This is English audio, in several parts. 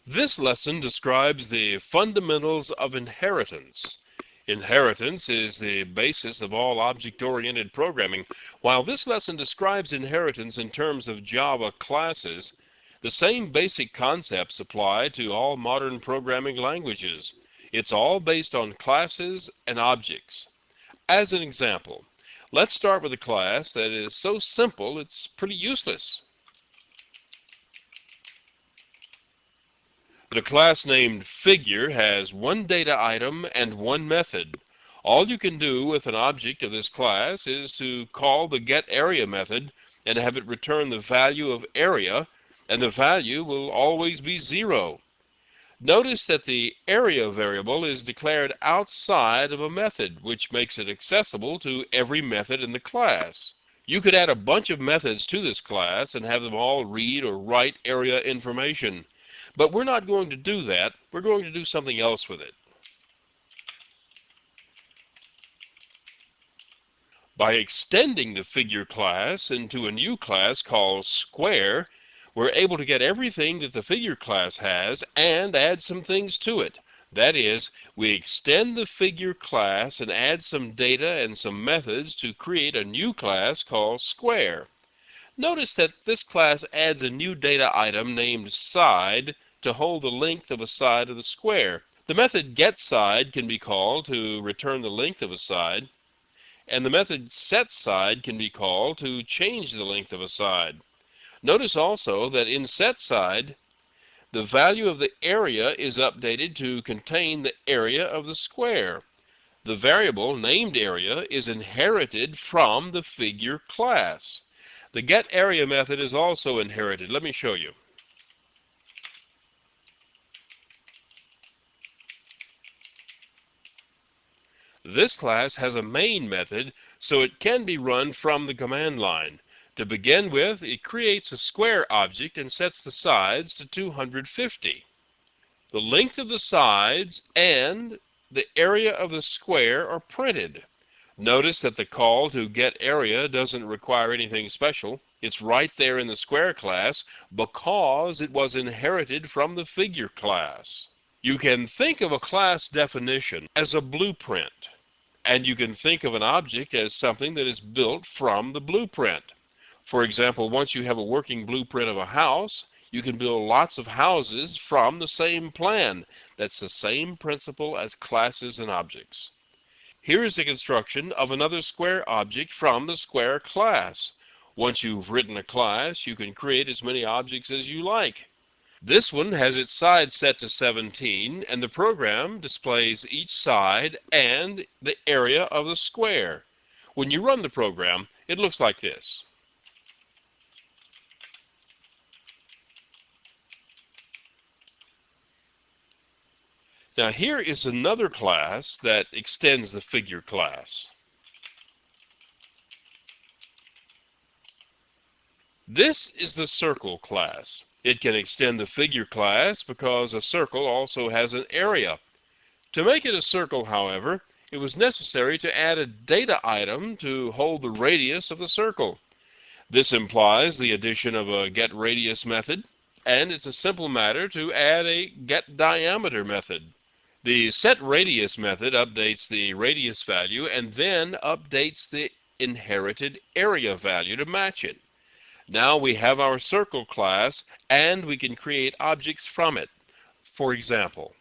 This lesson describes the fundamentals of inheritance. Inheritance is the basis of all object-oriented programming. While this lesson describes inheritance in terms of Java classes, the same basic concepts apply to all modern programming languages. It's all based on classes and objects. As an example, let's start with a class that is so simple it's pretty useless. The class named Figure has one data item and one method. All you can do with an object of this class is to call the getArea method and have it return the value of area, and the value will always be 0. Notice that the area variable is declared outside of a method, which makes it accessible to every method in the class. You could add a bunch of methods to this class and have them all read or write area information. But we're not going to do that. We're going to do something else with it. By extending the Figure class into a new class called Square, we're able to get everything that the Figure class has and add some things to it. That is, we extend the Figure class and add some data and some methods to create a new class called Square. Notice that this class adds a new data item named side to hold the length of a side of the square. The method getSide can be called to return the length of a side, and the method setSide can be called to change the length of a side. Notice also that in setSide, the value of the area is updated to contain the area of the square. The variable named area is inherited from the Figure class. The getArea method is also inherited. Let me show you. This class has a main method, so it can be run from the command line. To begin with, it creates a square object and sets the sides to 250. The length of the sides and the area of the square are printed. Notice that the call to getArea doesn't require anything special. It's right there in the Square class because it was inherited from the Figure class. You can think of a class definition as a blueprint, and you can think of an object as something that is built from the blueprint. For example, once you have a working blueprint of a house, you can build lots of houses from the same plan. That's the same principle as classes and objects. Here is the construction of another Square object from the Square class. Once you've written a class, you can create as many objects as you like. This one has its side set to 17, and the program displays each side and the area of the square. When you run the program, it looks like this. Now here is another class that extends the Figure class. This is the Circle class. It can extend the Figure class because a circle also has an area. To make it a circle, however, it was necessary to add a data item to hold the radius of the circle. This implies the addition of a getRadius method, and it's a simple matter to add a getDiameter method. The setRadius method updates the radius value and then updates the inherited area value to match it. Now we have our Circle class, and we can create objects from it. For example,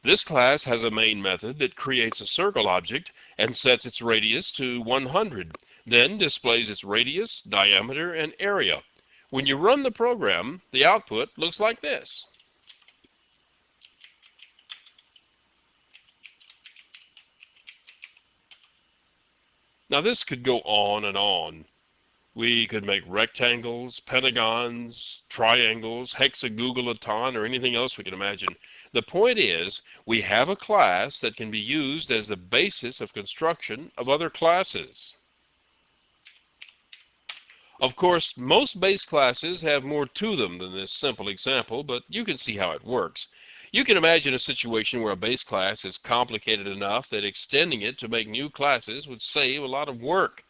this class has a main method that creates a circle object and sets its radius to 100, then displays its radius, diameter, and area. When you run the program, the output looks like this. Now this could go on and on. We could make rectangles, pentagons, triangles, hexagoogleton, or anything else we can imagine. The point is, we have a class that can be used as the basis of construction of other classes. Of course, most base classes have more to them than this simple example, but you can see how it works. You can imagine a situation where a base class is complicated enough that extending it to make new classes would save a lot of work.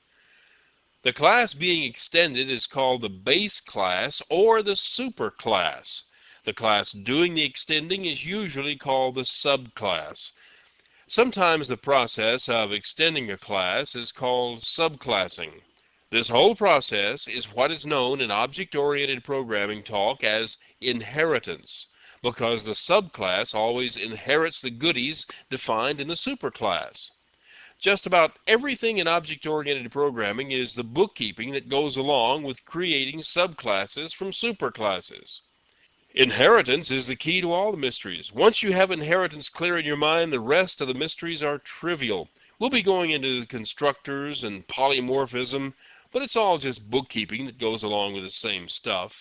The class being extended is called the base class or the superclass. The class doing the extending is usually called the subclass. Sometimes the process of extending a class is called subclassing. This whole process is what is known in object-oriented programming talk as inheritance, because the subclass always inherits the goodies defined in the superclass. Just about everything in object-oriented programming is the bookkeeping that goes along with creating subclasses from superclasses. Inheritance is the key to all the mysteries. Once you have inheritance clear in your mind, the rest of the mysteries are trivial. We'll be going into constructors and polymorphism, but it's all just bookkeeping that goes along with the same stuff.